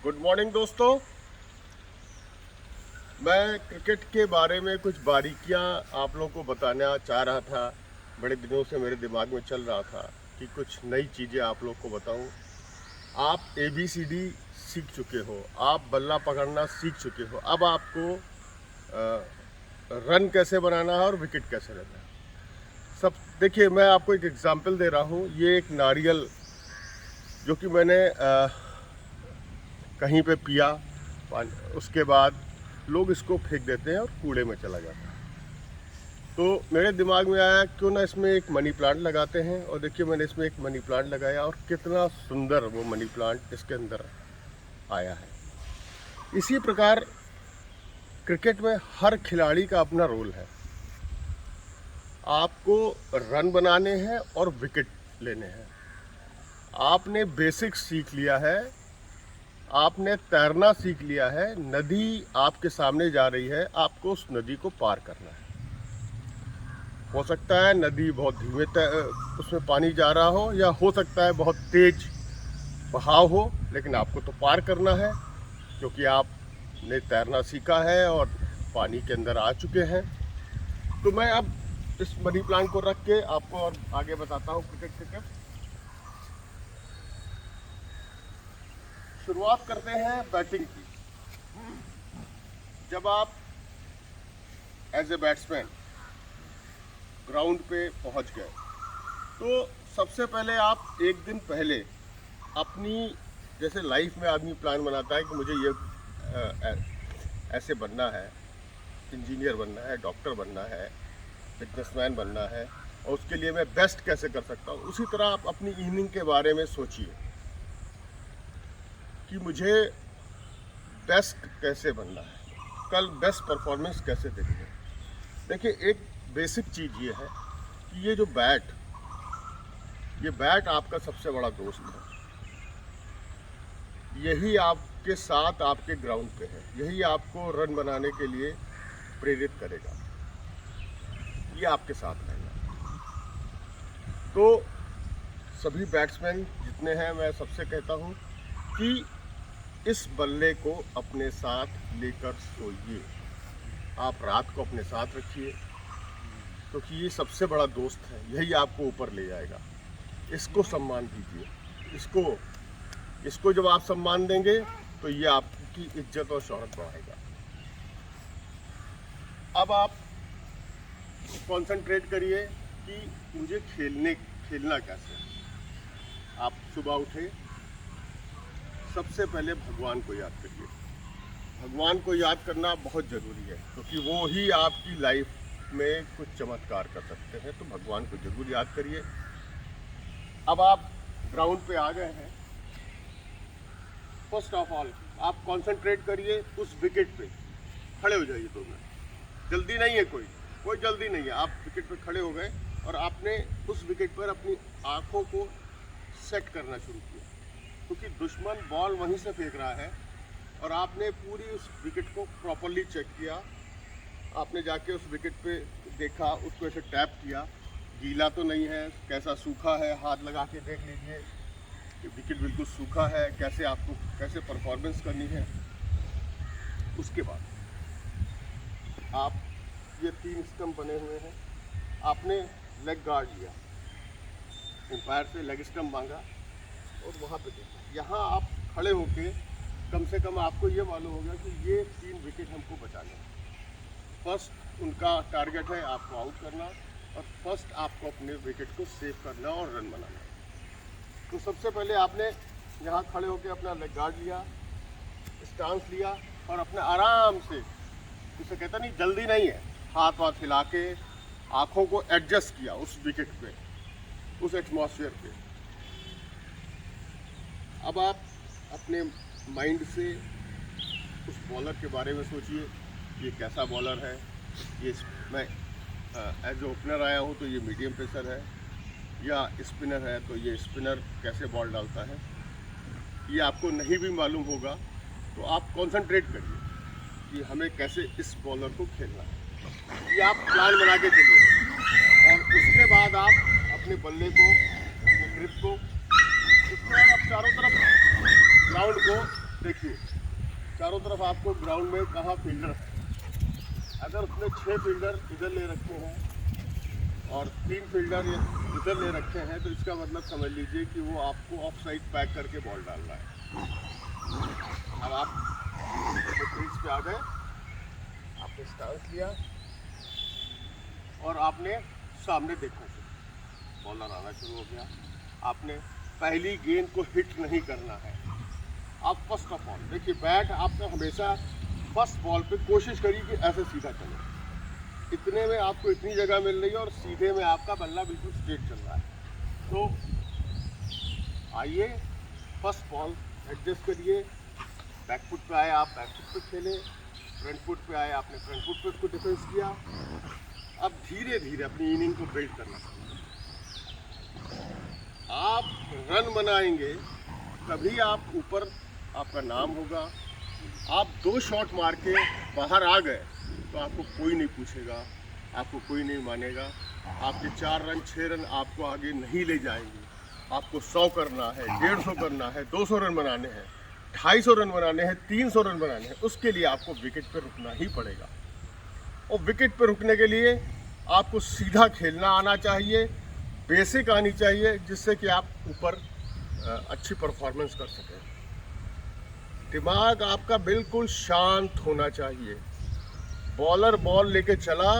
Good morning दोस्तों। मैं cricket के बारे में कुछ बारीकियां आप लोगों को बताना चाह रहा था। बड़े दिनों से मेरे दिमाग में चल रहा था कि कुछ नई चीज़ें आप लोग को बताऊं। आप ABCD सीख चुके हो, आप बल्ला पकड़ना सीख चुके हो, अब आपको रन कैसे बनाना है और विकेट कैसे लेना है सब देखिए। मैं आपको एक एग्जांपल दे रहा हूं। ये एक नारियल जो कि मैंने कहीं पे पिया, उसके बाद लोग इसको फेंक देते हैं और कूड़े में चला जाता है। तो मेरे दिमाग में आया क्यों ना इसमें एक मनी प्लांट लगाते हैं। और देखिए मैंने इसमें एक मनी प्लांट लगाया और कितना सुंदर वो मनी प्लांट इसके अंदर आया है। इसी प्रकार क्रिकेट में हर खिलाड़ी का अपना रोल है। आपको रन बनाने हैं और विकेट लेने हैं। आपने बेसिक्स सीख लिया है, आपने तैरना सीख लिया है, नदी आपके सामने जा रही है, आपको उस नदी को पार करना है। हो सकता है नदी बहुत धीमे उसमें पानी जा रहा हो, या हो सकता है बहुत तेज बहाव हो, लेकिन आपको तो पार करना है क्योंकि आपने तैरना सीखा है और पानी के अंदर आ चुके हैं। तो मैं अब इस मनी प्लांट को रख के आपको और आगे बताता हूँ क्रिकेट। शुरुआत करते हैं बैटिंग की। जब आप एज ए बैट्समैन ग्राउंड पे पहुंच गए तो सबसे पहले आप एक दिन पहले अपनी, जैसे लाइफ में आदमी प्लान बनाता है कि मुझे ये ऐसे बनना है, इंजीनियर बनना है, डॉक्टर बनना है, बिजनेसमैन बनना है, और उसके लिए मैं बेस्ट कैसे कर सकता हूँ। उसी तरह आप अपनी इनिंग के बारे में सोचिए कि मुझे बेस्ट कैसे बनना है, कल बेस्ट परफॉर्मेंस कैसे देनी है। देखिए एक बेसिक चीज़ ये है कि ये बैट आपका सबसे बड़ा दोस्त है। यही आपके साथ आपके ग्राउंड पे है, यही आपको रन बनाने के लिए प्रेरित करेगा, ये आपके साथ रहेगा। तो सभी बैट्समैन जितने हैं, मैं सबसे कहता हूँ कि इस बल्ले को अपने साथ लेकर सोइए। आप रात को अपने साथ रखिए क्योंकि ये सबसे बड़ा दोस्त है, यही आपको ऊपर ले जाएगा। इसको सम्मान दीजिए। इसको जब आप सम्मान देंगे तो ये आपकी इज्जत और शोहरत बढ़ाएगा। अब आप कंसंट्रेट करिए कि मुझे खेलना कैसे है। आप सुबह उठे, सबसे पहले भगवान को याद करिए। भगवान को याद करना बहुत ज़रूरी है क्योंकि वो ही आपकी लाइफ में कुछ चमत्कार कर सकते हैं। तो भगवान को जरूर याद करिए। अब आप ग्राउंड पे आ गए हैं। फर्स्ट ऑफ ऑल आप कंसंट्रेट करिए उस विकेट पे। खड़े हो जाइए 2 मिनट, जल्दी नहीं है, कोई जल्दी नहीं है। आप विकेट पे खड़े हो गए और आपने उस विकेट पर अपनी आँखों को सेट करना शुरू किया क्योंकि दुश्मन बॉल वहीं से फेंक रहा है और आपने पूरी उस विकेट को प्रॉपरली चेक किया। आपने जाके उस विकेट पे देखा, उसको ऐसे टैप किया, गीला तो नहीं है, कैसा सूखा है, हाथ लगा के देख लीजिए कि विकेट बिल्कुल सूखा है, कैसे परफॉर्मेंस करनी है। उसके बाद आप, ये 3 स्टंप बने हुए हैं, आपने लेग गार्ड लिया, एम्पायर से लेग स्टंप मांगा और वहाँ पे देखा। यहाँ आप खड़े होके कम से कम आपको ये मालूम होगा कि ये 3 विकेट हमको बचाने हैं। फर्स्ट उनका टारगेट है आपको आउट करना और फर्स्ट आपको अपने विकेट को सेव करना और रन बनाना। तो सबसे पहले आपने यहाँ खड़े होकर अपना लेग गार्ड लिया, स्टांस लिया और अपने आराम से, जिसे कहता नहीं जल्दी नहीं है, हाथ हिला के आँखों को एडजस्ट किया उस विकेट पे, उस एटमॉस्फेयर पे। अब आप अपने माइंड से उस बॉलर के बारे में सोचिए, ये कैसा बॉलर है। ये मैं एज ओपनर आया हूँ तो ये मीडियम पेसर है, या स्पिनर है तो ये स्पिनर कैसे बॉल डालता है, ये आपको नहीं भी मालूम होगा तो आप कंसंट्रेट करिए कि हमें कैसे इस बॉलर को खेलना है। ये आप प्लान बना के चलिए और उसके बाद आप अपने बल्ले को, अपने ग्रिप को, उसके बाद आप चारों तरफ ग्राउंड को देखिए चारों तरफ आपको ग्राउंड में कहाँ फील्डर है। अगर उसने 6 फील्डर इधर ले रखे हैं और 3 फील्डर इधर ले रखे हैं तो इसका मतलब समझ लीजिए कि वो आपको ऑफ साइड पैक करके बॉल डाल रहा है। अब आप क्रीज पे आ गए, आपने स्टांस लिया और आपने सामने देखा बॉलर आना शुरू हो गया। आपने पहली गेंद को हिट नहीं करना है। आप फर्स्ट ऑफ ऑल देखिए बैट आपका हमेशा फर्स्ट बॉल पे कोशिश करिए कि ऐसे सीधा चले। इतने में आपको इतनी जगह मिल रही है और सीधे में आपका बल्ला बिल्कुल स्ट्रेट चल रहा है। तो आइए फर्स्ट बॉल एडजस्ट करिए। बैक फुट पे आए आप बैक फुट पे खेले, फ्रंट फुट पे आए आपने फ्रंट फुट पे उसको डिफेंस किया। अब धीरे धीरे अपनी इनिंग को बिल्ड करना आप रन बनाएंगे तभी आप ऊपर आपका नाम होगा। आप 2 शॉट मार के बाहर आ गए तो आपको कोई नहीं पूछेगा, आपको कोई नहीं मानेगा। आपके 4 रन 6 रन आपको आगे नहीं ले जाएंगे। आपको 100 करना है, 150 करना है, 200 रन बनाने हैं, 250 रन बनाने हैं, 300 रन बनाने हैं। उसके लिए आपको विकेट पर रुकना ही पड़ेगा। और विकेट पर रुकने के लिए आपको सीधा खेलना आना चाहिए, बेसिक आनी चाहिए, जिससे कि आप ऊपर अच्छी परफॉर्मेंस कर सकें। दिमाग आपका बिल्कुल शांत होना चाहिए। बॉलर बॉल लेके चला,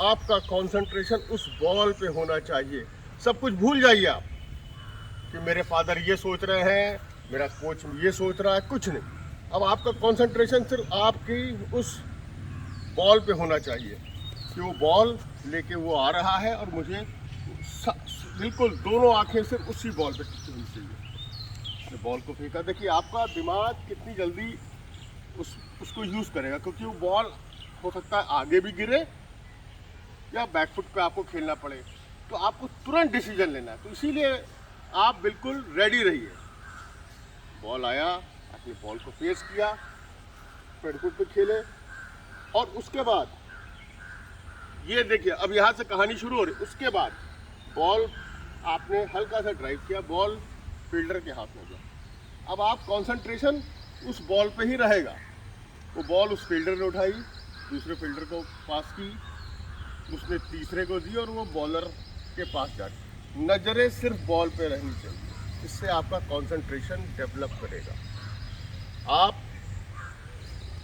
आपका कंसंट्रेशन उस बॉल पे होना चाहिए। सब कुछ भूल जाइए आप कि मेरे फादर ये सोच रहे हैं, मेरा कोच ये सोच रहा है, कुछ नहीं। अब आपका कंसंट्रेशन सिर्फ आपकी उस बॉल पे होना चाहिए कि वो बॉल लेके वो आ रहा है और मुझे बिल्कुल दोनों आंखें सिर्फ उसी बॉल पे टिकी होनी चाहिए। बॉल को फेंका, देखिए आपका दिमाग कितनी जल्दी उसको यूज़ करेगा, क्योंकि वो बॉल हो सकता है आगे भी गिरे या बैक फुट पे आपको खेलना पड़े, तो आपको तुरंत डिसीजन लेना है। तो इसीलिए आप बिल्कुल रेडी रहिए। बॉल आया, आपने बॉल को फेस किया, फ्रंट फुट पे खेले और उसके बाद ये देखिए अब यहाँ से कहानी शुरू हो रही। उसके बाद बॉल आपने हल्का सा ड्राइव किया, बॉल फील्डर के हाथ में गया। अब आप कंसंट्रेशन उस बॉल पे ही रहेगा। वो बॉल उस फील्डर ने उठाई, दूसरे फील्डर को पास की, उसने तीसरे को दी और वो बॉलर के पास जाती। नज़रें सिर्फ बॉल पे रहनी चाहिए, इससे आपका कंसंट्रेशन डेवलप करेगा। आप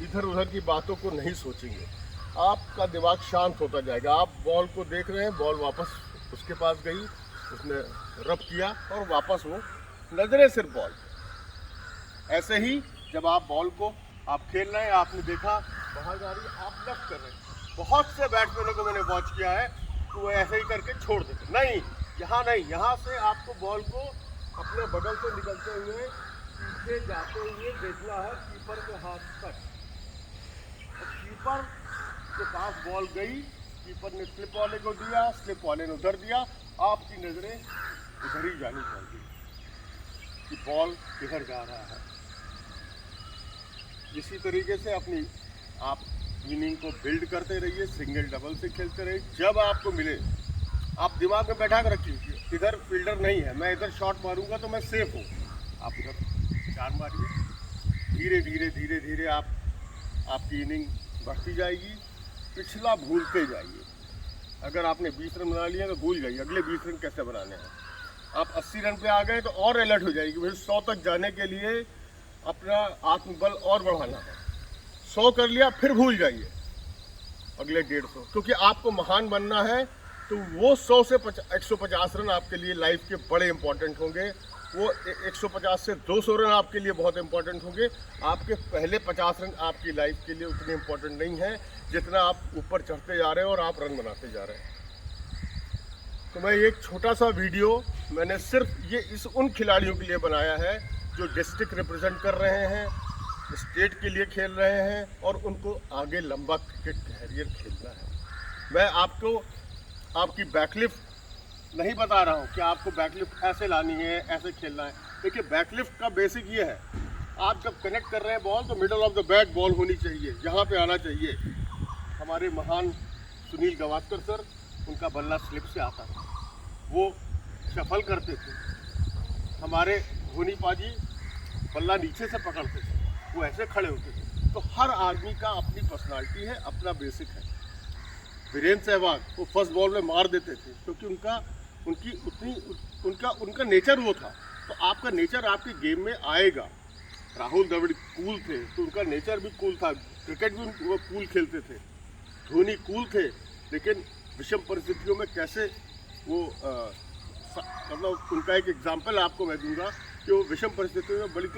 इधर उधर की बातों को नहीं सोचेंगे, आपका दिमाग शांत होता जाएगा। आप बॉल को देख रहे हैं, बॉल वापस उसके पास गई, उसने रब किया और वापस वो नजरें सिर्फ बॉल। ऐसे ही जब आप बॉल को आप खेल रहे हैं, आपने देखा बाहर जा रही, आप लेफ्ट कर रहे हैं। बहुत से बैट्समैनों को मैंने वॉच किया है तो वो ऐसे ही करके छोड़ देते। नहीं, यहाँ नहीं, यहाँ से आपको बॉल को अपने बगल से निकलते हुए पीछे जाते हुए देखना है कीपर के हाथ तक। कीपर के पास बॉल गई, कीपर ने स्लिप वाले को दिया, स्लिप वाले ने उधर दिया, आपकी नज़रें उधर ही जानी चाहिए कि बॉल किधर जा रहा है। इसी तरीके से अपनी आप इनिंग को बिल्ड करते रहिए, सिंगल डबल से खेलते रहिए। जब आपको मिले आप दिमाग में बैठा कर रखिए इधर फील्डर नहीं है, मैं इधर शॉट मारूंगा तो मैं सेफ हूँ। आप इधर 4 मारिए, धीरे धीरे धीरे धीरे आपकी इनिंग बढ़ती जाएगी। पिछला भूलते जाइए। अगर आपने 20 रन बना लिया तो भूल जाइए अगले 20 रन कैसे बनाने हैं। आप 80 रन पे आ गए तो और अलर्ट हो जाएगी, भाई 100 तक जाने के लिए अपना आत्मबल और बढ़ाना है। 100 कर लिया फिर भूल जाइए अगले 150, क्योंकि आपको महान बनना है। तो वो 100 से 150 रन आपके लिए लाइफ के बड़े इंपॉर्टेंट होंगे। वो 150 से 200 रन आपके लिए बहुत इंपॉर्टेंट होंगे। आपके पहले 50 रन आपकी लाइफ के लिए उतने इंपॉर्टेंट नहीं है जितना आप ऊपर चढ़ते जा रहे हैं और आप रन बनाते जा रहे हैं। तो मैं एक छोटा सा वीडियो मैंने सिर्फ ये इस उन खिलाड़ियों के लिए बनाया है जो डिस्ट्रिक्ट रिप्रेजेंट कर रहे हैं, स्टेट के लिए खेल रहे हैं और उनको आगे लंबा क्रिकेट कैरियर खेलना है। मैं आपको आपकी बैकलिफ्ट नहीं बता रहा हूँ कि आपको बैकलिफ्ट ऐसे लानी है, ऐसे खेलना है। देखिए बैकलिफ्ट का बेसिक ये है, आप जब कनेक्ट कर रहे हैं बॉल तो middle of the bat ball होनी चाहिए, यहाँ पे आना चाहिए। हमारे महान सुनील गावस्कर सर, उनका बल्ला स्लिप से आता था, वो शफल करते थे। हमारे धोनी पाजी बल्ला नीचे से पकड़ते थे, वो ऐसे खड़े होते थे। तो हर आदमी का अपनी पर्सनालिटी है, अपना बेसिक है। वीरेंद्र सहवाग वो फर्स्ट बॉल में मार देते थे क्योंकि उनका नेचर वो था। तो आपका नेचर आपके गेम में आएगा। राहुल द्रविड़ कूल थे तो उनका नेचर भी कूल था, क्रिकेट भी वो कूल खेलते थे। धोनी कूल थे, लेकिन विषम परिस्थितियों में कैसे वो मतलब उनका एक एग्जाम्पल आपको मैं दूंगा कि वो विषम परिस्थितियों में बड़ी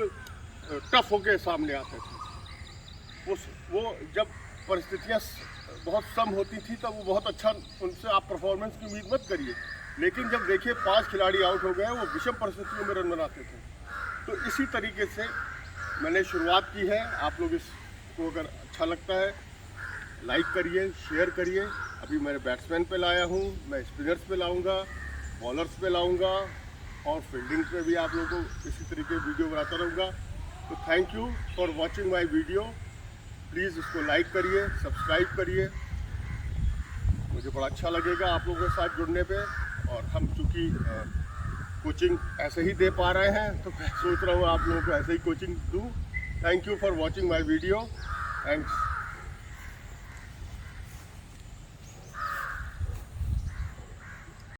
टफ होके सामने आते थे। वो जब परिस्थितियाँ बहुत सम होती थी तब वो बहुत अच्छा, उनसे आप परफॉर्मेंस की उम्मीद मत करिए। लेकिन जब देखिए 5 खिलाड़ी आउट हो गए, वो विषम परिस्थितियों में रन बनाते थे। तो इसी तरीके से मैंने शुरुआत की है। आप लोग इसको अगर अच्छा लगता है लाइक करिए, शेयर करिए। अभी मैं बैट्समैन पे लाया हूँ, मैं स्पिनर्स पे लाऊंगा, बॉलर्स पे लाऊंगा और फील्डिंग पे भी आप लोगों को इसी तरीके वीडियो बनाता रहूँगा। तो thank you for watching my video. Please इसको लाइक करिए, सब्सक्राइब करिए। मुझे बड़ा अच्छा लगेगा आप लोगों के साथ जुड़ने पे। और हम चूँकि कोचिंग ऐसे ही दे पा रहे हैं तो मैं सोच रहा हूँ आप लोगों को ऐसे ही कोचिंग दूँ। Thank you for watching my video. Thanks.